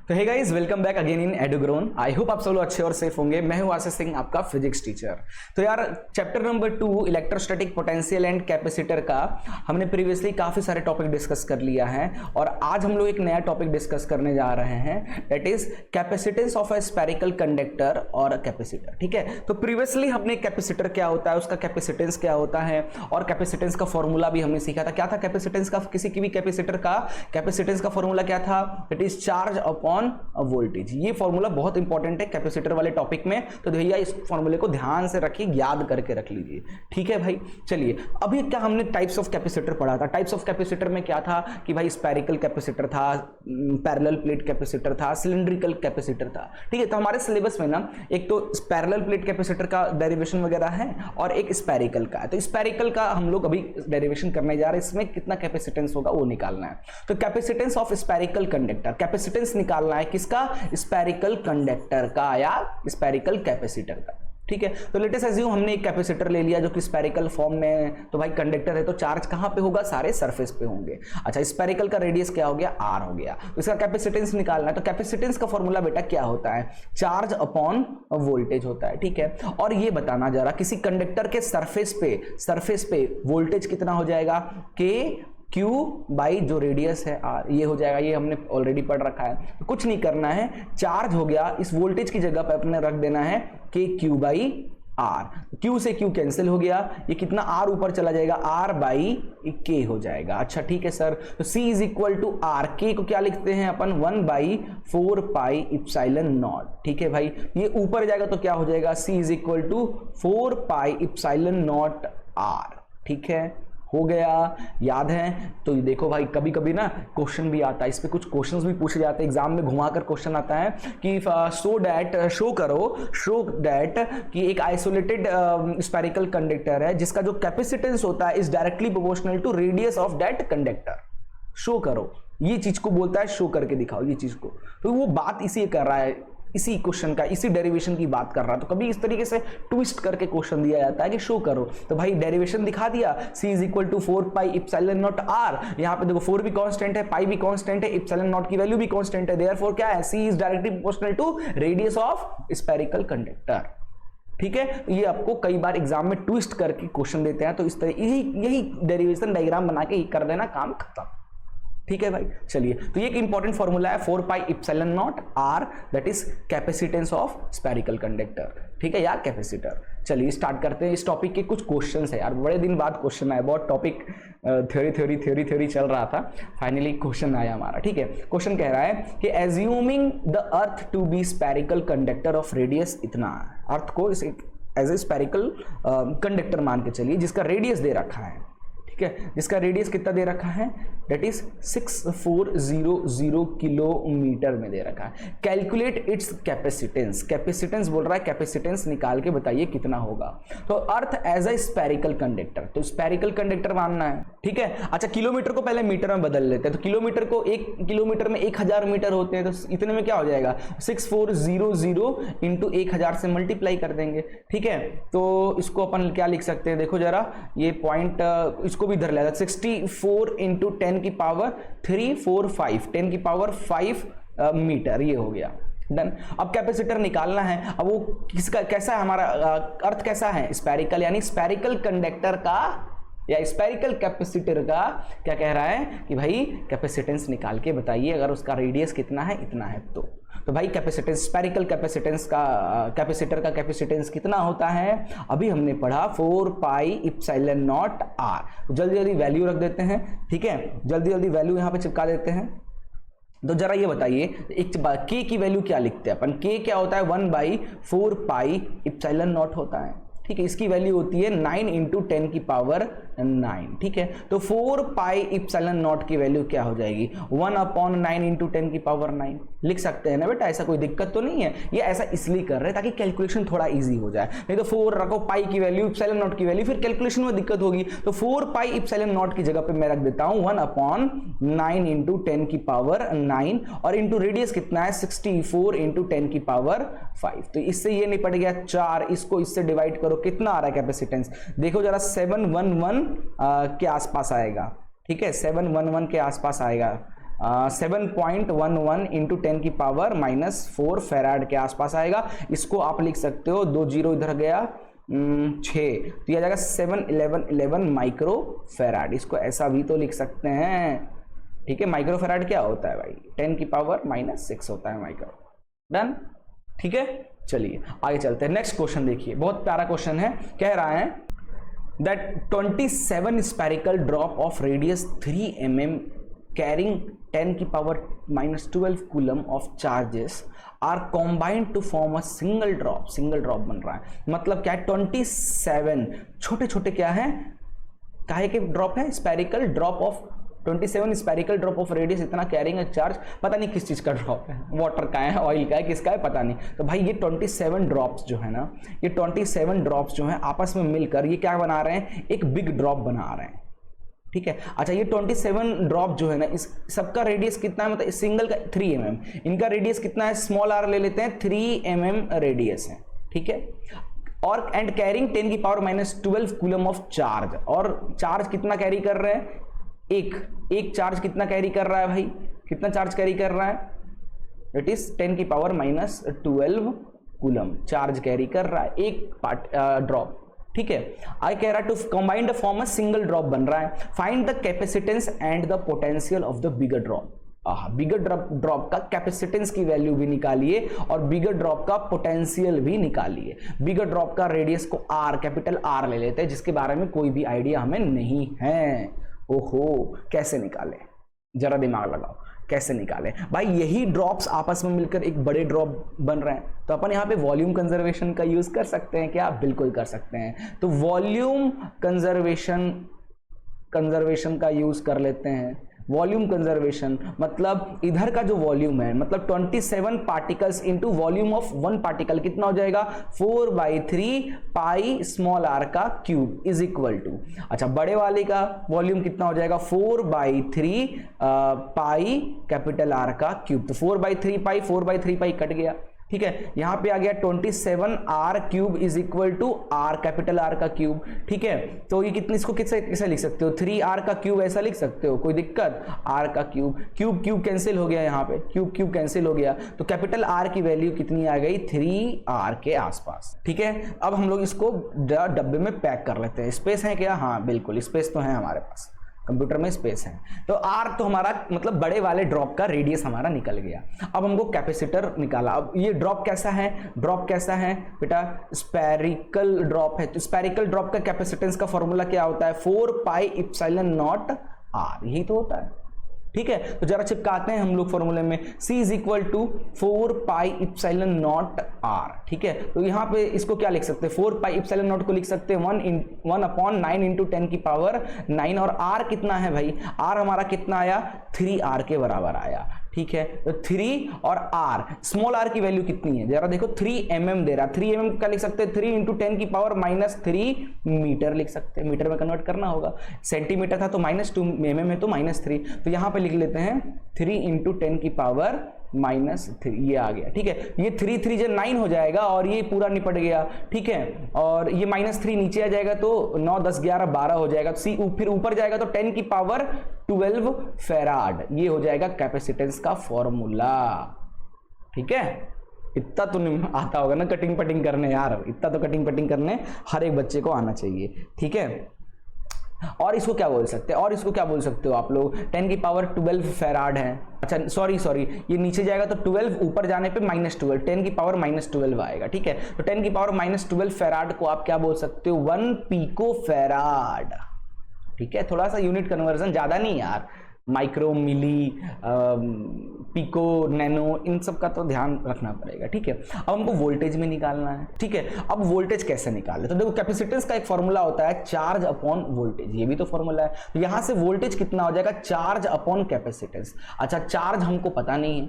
तो hey guys, welcome back again in Edugrown. I hope आप सब लोग अच्छे और सेफ होंगे। मैं हूं आशीष सिंह, आपका फिजिक्स टीचर। तो यार, chapter number 2 electrostatic potential and capacitor का हमने प्रीवियसली काफी सारे टॉपिक डिस्कस कर लिया है और आज हम लोग एक नया टॉपिक डिस्कस करने जा रहे हैं, that is capacitance of a spherical conductor और कैपेसिटर। ठीक है, तो प्रीवियसली हमने कैपेसिटर क्या होता है, उसका कैपेसिटेंस क्या होता है और कैपेसिटेंस का फॉर्मूला भी हमने सीखा था। क्या था कैपेसिटेंस का? किसी की भी कैपेसिटर का कैपेसिटेंस का फॉर्मूला क्या था? It is charge upon voltage. ये फॉर्मूला बहुत इंपॉर्टेंट है कैपेसिटर वाले टॉपिक में, तो भैया इस फॉर्मूले को ध्यान से रखिए, याद करके रख लीजिए। ठीक है भाई, चलिए अभी क्या हमने टाइप्स ऑफ कैपेसिटर पढ़ा था। टाइप्स ऑफ कैपेसिटर में क्या था कि भाई स्फेरिकल कैपेसिटर था, पैरेलल प्लेट कैपेसिटर था, सिलिंड्रिकल कैपेसिटर था। ठीक है, तो हमारे सिलेबस में ना एक तो पैरेलल प्लेट कैपेसिटर का डेरिवेशन वगैरह है और एक स्फेरिकल का है। तो स्फेरिकल का हम लोग अभी डेरिवेशन करने जा रहे हैं, इसमें कितना कैपेसिटेंस होगा वो निकालना है। तो capacitance of spherical conductor, capacitance निकालना है किसका? स्फेरिकल कंडक्टर का या स्फेरिकल कैपेसिटर का। ठीक है, तो लेट अस अज्यूम हमने एक कैपेसिटर ले लिया जो कि स्फेरिकल फॉर्म में, तो भाई कंडक्टर है तो चार्ज कहां पे होगा? सारे सरफेस पे होंगे। अच्छा, स्फेरिकल का रेडियस क्या हो गया? आर हो गया। तो इसका कैपेसिटेंस निकालना है, तो कैपेसिटेंस का फॉर्मूला बेटा क्या होता है? चार्ज अपॉन वोल्टेज होता है। ठीक है, और ये बताना जरा किसी कंडक्टर के सरफेस पे वोल्टेज कितना हो जाएगा? के Q बाई जो रेडियस है R, ये हो जाएगा। ये हमने ऑलरेडी पढ़ रखा है, तो कुछ नहीं करना है। चार्ज हो गया, इस वोल्टेज की जगह पे अपने रख देना है के Q बाई R। Q से Q कैंसिल हो गया, ये कितना R ऊपर चला जाएगा, R बाई K हो जाएगा। अच्छा ठीक है सर, तो C is equal to R, K को क्या लिखते हैं अपन? 1 बाई 4 पाई इप्सिलॉन नॉट। ठीक है भाई, ये ऊपर जाएगा तो क्या हो जाएगा? C is equal to 4 pi epsilon naught R। ठीक है, हो गया, याद है? तो देखो भाई, कभी कभी ना क्वेश्चन भी आता है, इस पे कुछ क्वेश्चंस भी पूछे जाते हैं, एग्जाम में घुमाकर क्वेश्चन आता है कि शो दैट कि एक आइसोलेटेड स्फेरिकल कंडक्टर है जिसका जो कैपेसिटेंस होता है is directly proportional to radius of that conductor. Show करो, ये चीज को बोलता है शो करके दिखाओ ये चीज को। तो वो बात इसी कर रहा है, इसी क्वेश्चन का, इसी डेरिवेशन की बात कर रहा है। तो कभी इस तरीके से ट्विस्ट करके क्वेश्चन दिया जाता है कि शो करो, तो भाई डेरिवेशन दिखा दिया, C is equal to 4 pi epsilon naught R। यहाँ पे देखो 4 भी कांस्टेंट है, पाई भी कांस्टेंट है, इप्सिलॉन नॉट की वैल्यू भी कांस्टेंट है, देयरफॉर क्या है? C is directly proportional to radius of spherical conductor. ठीक है, तो ये आपको कई बार एग्जाम में ट्विस्ट करके क्वेश्चन देते हैं, तो इस तरह यही डेरिवेशन डायग्राम बना के कर देना, काम खत्म। ठीक है भाई, चलिए, तो ये एक इंपॉर्टेंट फॉर्मूला है 4 pi epsilon naught R, that is capacitance of spherical conductor. ठीक है यार, कैपेसिटर। चलिए स्टार्ट करते हैं। इस टॉपिक के कुछ क्वेश्चंस है यार, बड़े दिन बाद क्वेश्चन आया, बहुत टॉपिक थ्योरी चल रहा था, फाइनली क्वेश्चन आया हमारा। ठीक है, क्वेश्चन कह रहा है कि assuming the earth to be spherical conductor of radius इतना, अर्थ को एज ए स्फेरिकल कंडक्टर मान के चलिए जिसका रेडियस दे रखा है। ठीक है, जिसका रेडियस कितना दे रखा है? दैट इज 6400 किलोमीटर में दे रखा है। कैलकुलेट इट्स कैपेसिटेंस, कैपेसिटेंस बोल रहा है, कैपेसिटेंस निकाल के बताइए कितना होगा। तो earth as a spherical conductor, तो स्फेरिकल कंडक्टर मानना है। ठीक है, अच्छा किलोमीटर को पहले मीटर में बदल लेते हैं, तो किलोमीटर को 1 किलोमीटर में 1000 मीटर होते हैं, तो इतने में क्या हो जाएगा? 6400 इंटू 1000 से मल्टीप्लाई कर देंगे। ठीक है, तो इसको अपन क्या लिख सकते हैं? देखो जरा, ये पॉइंट इसको भी धर लेगा, 64 इंटू 10 की पावर 345, 10 की पावर 5 मीटर, ये हो गया। डन। अब कैपेसिटर निकालना है। अब वो किसका, कैसा है हमारा अर्थ, कैसा है? स्फेरिकल, यानी स्फेरिकल कंडक्टर का या स्फेरिकल कैपेसिटर का क्या कह रहा है कि भाई कैपेसिटेंस निकाल के बताइए, अगर उसका रेडियस कितना है, इतना है तो भाई कैपेसिटेंस, स्फेरिकल कैपेसिटेंस का, कैपेसिटर का कैपेसिटेंस कितना होता है? अभी हमने पढ़ा 4 पाई इप्सिलॉन नॉट R। जल्दी जल्दी वैल्यू रख देते हैं। ठीक है, जल्दी जल्दी वैल्यू यहां पे चिपका देते हैं। तो जरा ये बताइए, एक K की वैल्यू क्या लिखते हैं अपन? K क्या होता है? 1 बाई 4 पाई इप्सिलॉन नॉट होता है। ठीक है, इसकी वैल्यू होती है 9 इंटू 10 की पावर 9। ठीक है, तो 4 पाई इप्सिलॉन नॉट की वैल्यू क्या हो जाएगी? 1 अपॉन 9 इंटू 10 की पावर 9 लिख सकते हैं ना बेटा, ऐसा कोई दिक्कत तो नहीं है। ये ऐसा इसलिए कर रहे हैं ताकि कैलकुलेशन थोड़ा इजी हो जाए, नहीं तो 4 रखो पाई की वैल्यू, इप्सिलॉन नॉट की वैल्यू, फिर कैलकुलेशन में दिक्कत होगी। तो 4 पाई इप्सिलॉन नॉट की जगह पे मैं रख देता हूं 1 अपॉन 9 इंटू 10 की पावर 9, और इंटू रेडियस कितना है? 64 इंटू 10 की पावर 5। तो इससे ये निपट गया 4, इसको इससे डिवाइड करो, कितना आ रहा है कैपेसिटेंस? देखो जरा, 711 के आसपास आएगा। ठीक है, 711 के आसपास आएगा। 7.11 इंटू 10 की पावर -4 फेराड के आसपास आएगा। इसको आप लिख सकते हो, 2 जीरो इधर गया, 6, तो यह आ जाएगा 711 माइक्रो फेराड। इसको ऐसा भी तो लिख सकते हैं, ठीक है। माइक्रो फेराड क्या होता है भाई, 10 की पावर -6 होता है माइक्रो। डन, ठीक है। चलिए आगे चलते हैं। नेक्स्ट क्वेश्चन देखिए, बहुत प्यारा क्वेश्चन है। कह रहा है that 27 spherical drop of radius 3 mm carrying 10 की power -12 coulomb of charges are combined to form a single drop. Single drop बन रहा है, मतलब क्या है, 27 छोटे छोटे क्या है, काहे के ड्रॉप है, spherical drop of 27 spherical drop of radius इतना कैरिंग अ चार्ज, पता नहीं किस चीज का ड्रॉप है, वाटर का है, ऑयल का है, किसका है पता नहीं। तो भाई ये 27 ड्रॉप्स जो है ना, ये 27 ड्रॉप्स जो है आपस में मिलकर ये क्या बना रहे हैं, एक बिग ड्रॉप बना रहे हैं, ठीक है। अच्छा, ये 27 ड्रॉप जो है ना, इस सबका रेडियस कितना है, मतलब इस सिंगल का 3 mm, इनका रेडियस कितना है, स्मॉल आर ले लेते हैं, 3 mm रेडियस है, ठीक है। और एंड कैरिंग 10 की पावर -12 कूलम ऑफ चार्ज, और चार्ज कितना कैरी कर रहे हैं, एक चार्ज कितना कैरी कर रहा है भाई, कितना चार्ज कैरी कर रहा है, इट इज 10 की पावर -12 कूलम चार्ज कैरी कर रहा है एक ड्रॉप, ठीक है। आई कह रहा है to combined form a single drop बन रहा है। Find the capacitance and the potential of the bigger drop. Bigger drop का कैपेसिटेंस की वैल्यू भी निकालिए और बिगर ड्रॉप का पोटेंशियल भी निकालिए। बिगर ड्रॉप का रेडियस को आर, कैपिटल आर ले लेते हैं, जिसके बारे में कोई भी आइडिया हमें नहीं है। ओहो, कैसे निकाले, जरा दिमाग लगाओ, कैसे निकाले भाई। यही ड्रॉप्स आपस में मिलकर एक बड़े ड्रॉप बन रहे हैं, तो अपन यहाँ पे वॉल्यूम कंजर्वेशन का यूज कर सकते हैं क्या, बिल्कुल कर सकते हैं। तो वॉल्यूम कंजर्वेशन का यूज कर लेते हैं। वॉल्यूम कंजर्वेशन मतलब इधर का जो वॉल्यूम है, मतलब 27 particles into volume of 1 particle कितना हो जाएगा, 4/3 पाई स्मॉल आर का क्यूब इज इक्वल टू, अच्छा बड़े वाले का वॉल्यूम कितना हो जाएगा, 4/3 पाई कैपिटल आर का क्यूब। तो 4/3 पाई कट गया, ठीक है। यहां पे आ गया 27 R cube is equal to R capital R का क्यूब, ठीक है। तो ये कितने, इसको कैसे लिख सकते हो, 3r का क्यूब ऐसा लिख सकते हो, कोई दिक्कत, r का क्यूब कैंसिल हो गया, यहाँ पे क्यूब कैंसिल हो गया, तो कैपिटल R की वैल्यू कितनी आ गई, 3r के आसपास, ठीक है। अब हम लोग इसको डब्बे में पैक कर लेते हैं। स्पेस है क्या, हाँ बिल्कुल स्पेस तो है हमारे पास, कंप्यूटर में स्पेस है। तो R तो हमारा मतलब बड़े वाले ड्रॉप का रेडियस हमारा निकल गया। अब हमको कैपेसिटर निकाला। अब ये ड्रॉप कैसा है, बेटा स्पेरिकल ड्रॉप है। तो स्पेरिकल ड्रॉप का कैपेसिटेंस का फॉर्मूला क्या होता है, 4πε0 R, यही तो होता है, ठीक है। तो जरा चिपकाते हैं हम लोग फॉर्मूले में, C is equal to 4πε0 R, ठीक है। तो यहाँ पे इसको क्या लिख सकते हैं, 4πε0 को लिख सकते हैं 1/9 इंटू 10 की पावर 9, और R कितना है भाई, R हमारा कितना आया, 3R के बराबर आया, ठीक है। तो 3 और R, स्मॉल r की वैल्यू कितनी है, जरा देखो, 3 mm दे रहा, 3 mm का लिख सकते हैं 3 इंटू 10 की पावर -3 मीटर लिख सकते हैं, मीटर में कन्वर्ट करना होगा, सेंटीमीटर था तो -2, mm है तो -3, तो यहाँ पे लिख लेते हैं 3 इंटू 10 की पावर -3, ये आ गया, ठीक है। ये 3 जो 9 हो जाएगा और ये पूरा निपट गया, ठीक है। और ये -3 नीचे आ जाएगा तो 9, 10, 11, 12 हो जाएगा। सी फिर ऊपर जाएगा तो 10 की पावर 12 फेराड, ये हो जाएगा कैपेसिटेंस का फॉर्मूला, ठीक है। इतना तो नहीं आता होगा ना कटिंग पटिंग करने यार, इतना तो कटिंग पटिंग करने हर एक बच्चे को आना चाहिए, ठीक है। और इसको क्या बोल सकते हो आप लोग, 10 की पावर 12 फेराड है, अच्छा सॉरी ये नीचे जाएगा तो 12, ऊपर जाने पे -12, 10 की पावर -12 आएगा, ठीक है। तो 10 की पावर -12 फेराड को आप क्या बोल सकते हो, 1 पिको फेराड, ठीक है। थोड़ा सा यूनिट कन्वर्जन, ज्यादा नहीं यार, माइक्रो, मिली, पिको, नैनो, इन सब का तो ध्यान रखना पड़ेगा, ठीक है। अब हमको वोल्टेज में निकालना है, ठीक है। अब वोल्टेज कैसे निकाले, तो देखो कैपेसिटेंस का एक फॉर्मूला होता है चार्ज अपॉन वोल्टेज, ये भी तो फॉर्मूला है। तो यहां से वोल्टेज कितना हो जाएगा, चार्ज अपॉन कैपेसिटेंस। अच्छा चार्ज हमको पता नहीं है,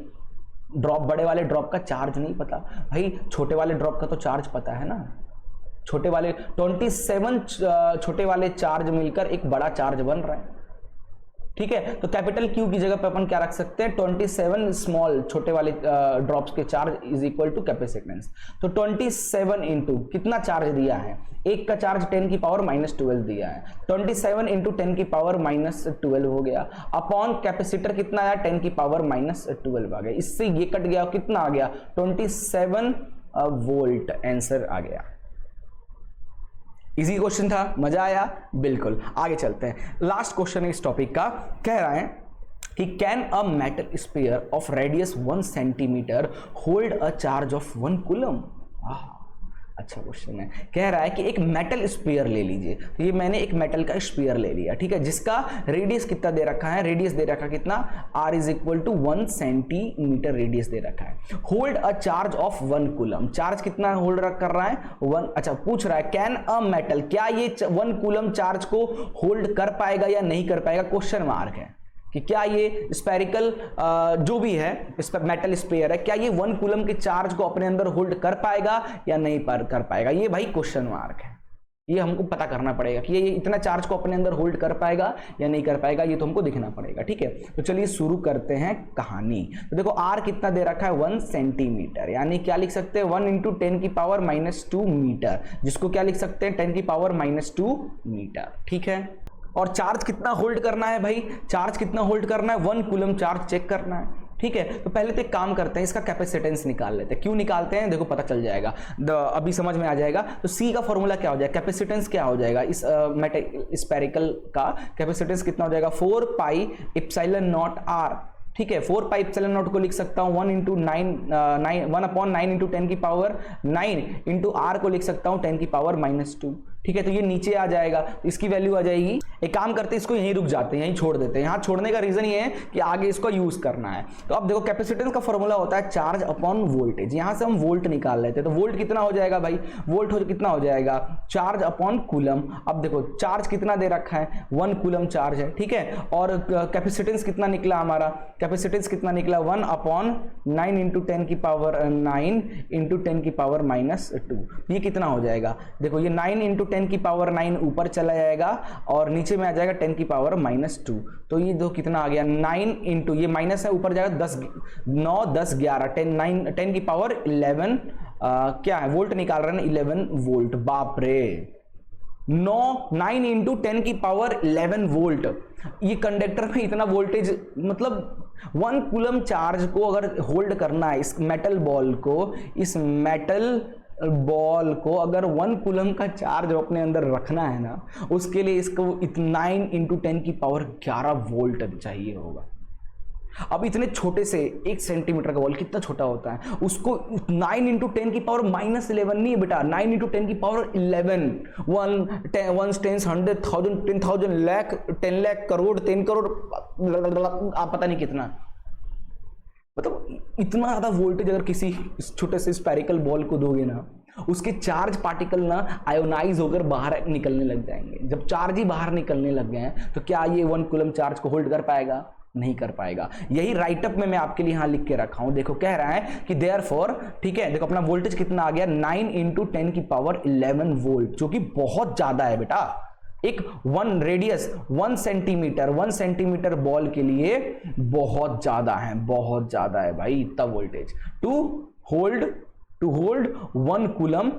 ड्रॉप, बड़े वाले ड्रॉप का चार्ज नहीं पता भाई, छोटे वाले ड्रॉप का तो चार्ज पता है ना, छोटे वाले 27 छोटे वाले चार्ज मिलकर एक बड़ा चार्ज बन रहा है, ठीक है, तो कैपिटल क्यू की जगह पे अपन क्या रख सकते हैं, 27 स्मॉल छोटे वाले ड्रॉप्स के charge is equal to capacitance. तो 27 इंटू कितना चार्ज दिया है, एक का चार्ज 10 की पावर -12 दिया है, 27 इंटू 10 की पावर -12 हो गया, अपॉन कैपेसिटर कितना आया, 10 की पावर -12 आ गया। इससे ये कट गया, कितना आ गया, 27 वोल्ट आंसर आ गया। इजी क्वेश्चन था, मजा आया, बिल्कुल। आगे चलते हैं, लास्ट क्वेश्चन इस टॉपिक का कह रहा है कि can a metal sphere of radius 1 centimetre hold a charge of 1 coulomb. अच्छा क्वेश्चन है, कह रहा है कि एक मेटल स्फीयर ले लीजिए। तो ये मैंने एक मेटल का स्फीयर ले लिया, ठीक है, जिसका रेडियस कितना दे रखा है, रेडियस दे रखा कितना, r is equal to 1 centimetre radius दे रखा है। Hold a charge of 1 coulomb, charge कितना होल्ड कर रहा है 1। अच्छा पूछ रहा है कैन अ मेटल, क्या ये 1 कूलम चार्ज को होल्ड कर पाएगा या नहीं कर पाएगा, क्वेश्चन मार्क है कि क्या ये स्पेरिकल जो भी है मेटल स्फीयर है, क्या ये 1 कूलम के चार्ज को अपने अंदर होल्ड कर पाएगा या नहीं कर पाएगा, ये भाई क्वेश्चन मार्क है। ये हमको पता करना पड़ेगा कि ये इतना चार्ज को अपने अंदर होल्ड कर पाएगा या नहीं कर पाएगा, ये तो हमको दिखना पड़ेगा, ठीक है। तो चलिए शुरू करते हैं कहानी। तो देखो r कितना दे रखा है 1 सेंटीमीटर, यानी क्या लिख सकते हैं 1 इंटू 10 की पावर -2 मीटर, जिसको क्या लिख सकते हैं 10 की पावर -2 मीटर, ठीक है। और चार्ज कितना होल्ड करना है भाई, चार्ज कितना होल्ड करना है 1 कूलम चार्ज चेक करना है, ठीक है। तो पहले तो एक काम करते हैं, इसका कैपेसिटेंस निकाल लेते हैं। क्यों निकालते हैं देखो पता चल जाएगा, अभी समझ में आ जाएगा। तो C का फॉर्मूला क्या हो जाएगा, कैपेसिटेंस क्या हो जाएगा, इस स्फेरिकल का कैपेसिटेंस कितना हो जाएगा 4 पाई एप्सिलॉन नॉट r, ठीक है। 4 पाई एप्सिलॉन नॉट को लिख सकता हूँ 1 इंटू 1/9 इंटू 10 की पावर 9 इंटू r को लिख सकता हूँ 10 की पावर -2, ठीक है। तो ये नीचे आ जाएगा, तो इसकी वैल्यू आ जाएगी। एक काम करते हैं, इसको यहीं रुक जाते हैं, यहीं छोड़ देते हैं। यहाँ छोड़ने का रीजन ये है कि आगे इसको यूज करना है। तो अब देखो कैपेसिटेंस का फॉर्मूला होता है चार्ज अपॉन वोल्टेज, यहां से हम वोल्ट निकाल लेते हैं। तो वोल्ट कितना हो जाएगा भाई, वोल्ट कितना हो जाएगा चार्ज अपॉन कूलम। अब देखो चार्ज कितना दे रखा है 1 कूलम चार्ज है, ठीक है। और कैपेसिटेंस कितना निकला हमारा, कैपेसिटेंस कितना निकला 1/9 इंटू 10 की पावर 9 इंटू 10 की पावर -2। ये कितना हो जाएगा, देखो ये 9 इंटू 10 की पावर 9 ऊपर चला जाएगा और नीचे में आ जाएगा 10 की पावर -2। तो ये दो कितना आ गया 9 इंटू ये माइनस है ऊपर जाएगा 10 9 10 11 10 की पावर 11 क्या है वोल्ट निकाल रहे हैं 11 वोल्ट। बाप रे 9 इंटू 10 की पावर 11 वोल्ट। ये कंडक्टर में इतना वोल्टेज, मतलब 1 कूलम चार्ज को अगर होल्ड करना है, इस मेटल बॉल को, इस मेटल बॉल को अगर 1 कूलम का चार्ज अपने अंदर रखना है ना, उसके लिए इसको 9 इंटू 10 की पावर 11 वोल्ट चाहिए होगा। अब इतने छोटे से 1 सेंटीमीटर का बॉल कितना छोटा होता है, उसको 9 इंटू 10 की पावर -11 नहीं है बेटा, 9 इंटू 10 की पावर 11 1 10 10 100 1000 10,000 लाख 10 लाख करोड़ 10 करोड़ आप पता नहीं कितना, मतलब इतना ज्यादा वोल्टेज अगर किसी छोटे से स्फेरिकल बॉल को दोगे ना, उसके चार्ज पार्टिकल ना आयोनाइज होकर बाहर निकलने लग जाएंगे। जब चार्ज ही बाहर निकलने लग गए हैं तो क्या ये 1 कूलम चार्ज को होल्ड कर पाएगा, नहीं कर पाएगा। यही राइटअप में मैं आपके लिए यहां लिख के रखा हूं। देखो कह रहा है कि देयरफॉर, ठीक है, देखो अपना वोल्टेज कितना आ गया 9 इंटू 10 की पावर 11 वोल्ट, जो कि बहुत ज्यादा है बेटा। एक 1 रेडियस 1 सेंटीमीटर बॉल के लिए बहुत ज्यादा है, बहुत ज्यादा है भाई इतना voltage to hold 1 coulomb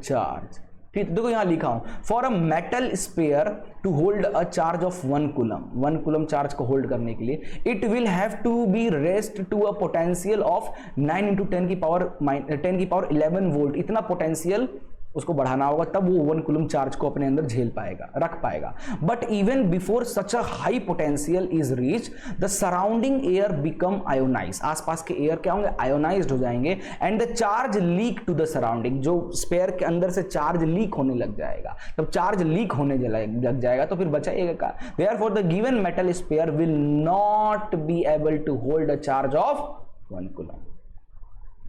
charge. ठीक, देखो यहां लिखा हूं for a metal sphere to hold a charge of 1 coulomb charge को होल्ड करने के लिए it will have to be raised to a potential of 9 into 10 की पावर 11 वोल्ट। इतना पोटेंशियल उसको बढ़ाना होगा, तब वो 1 कूलम चार्ज को अपने अंदर झेल पाएगा, रख पाएगा। But even before such a high potential is reach the surrounding air become ionise. आसपास के एयर क्या होंगे, आयोनाइज्ड हो जाएंगे and the charge leak to the surrounding. जो स्पेयर के अंदर से चार्ज लीक होने लग जाएगा, तब चार्ज लीक होने लग जाएगा तो फिर बचाएगा क्या, therefore the given metal sphere will not be able to hold a charge of 1 coulomb.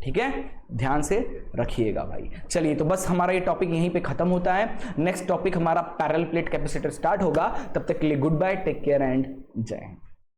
ठीक है, ध्यान से रखिएगा भाई। चलिए तो बस हमारा ये टॉपिक यहीं पे खत्म होता है। नेक्स्ट टॉपिक हमारा पैरेलल प्लेट कैपेसिटर स्टार्ट होगा। तब तक के लिए good bye, take care and Jai Hind.